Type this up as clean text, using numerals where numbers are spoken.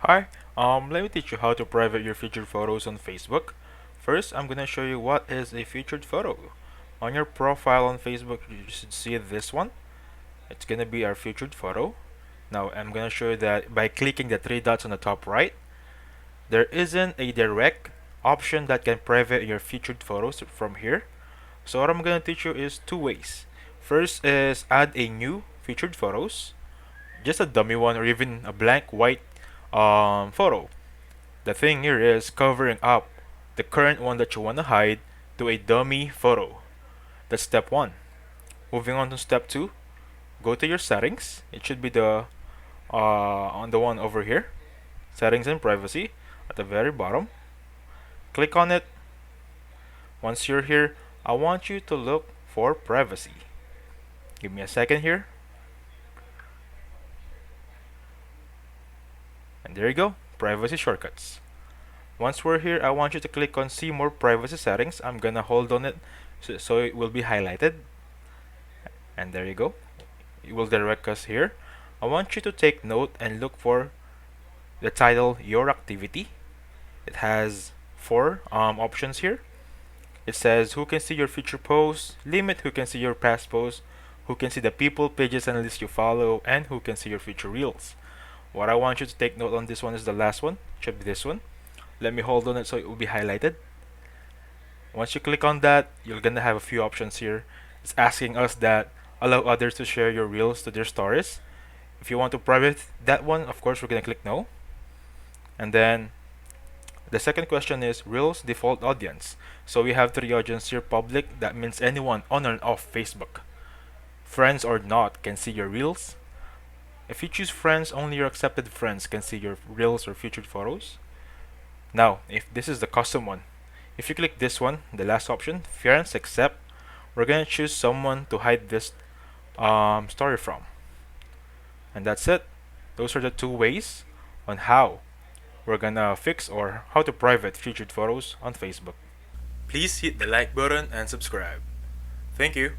Hi, let me teach you how to private your featured photos on Facebook. First, I'm gonna show you what is a featured photo. On your profile on Facebook, you should see this one. It's gonna be our featured photo. Now, I'm gonna show you that by clicking the three dots on the top right, there isn't a direct option that can private your featured photos from here. So what I'm gonna teach you is two ways. First is add a new featured photos, just a dummy one or even a blank white photo. The thing here is covering up the current one that you want to hide to a dummy photo. That's step one. Moving on to step two, go to your settings. It should be the on the one over here, settings and privacy at the very bottom. Click on it. Once you're here, I want you to look for privacy. Give me a second here. And there you go, privacy shortcuts. Once we're here, I want you to click on see more privacy settings. I'm gonna hold on it so it will be highlighted. And there you go. It will direct us here. I want you to take note and look for the title Your Activity. It has four options here. It says who can see your future posts, limit who can see your past posts, who can see the people, pages, and lists you follow, and who can see your future reels. What I want you to take note on this one is the last one. It should be this one. Let me hold on it so it will be highlighted. Once you click on that, you're gonna have a few options here. It's asking us that allow others to share your reels to their stories. If you want to private that one, of course, we're gonna click no. And then the second question is reels default audience. So we have three audience here: public, that means anyone on and off Facebook. Friends or not can see your reels. If you choose friends, only your accepted friends can see your reels or featured photos. Now, if this is the custom one, if you click this one, the last option, friends accept, we're gonna choose someone to hide this story from. And that's it. Those are the two ways on how we're gonna fix or how to private featured photos on Facebook. Please hit the like button and subscribe. Thank you.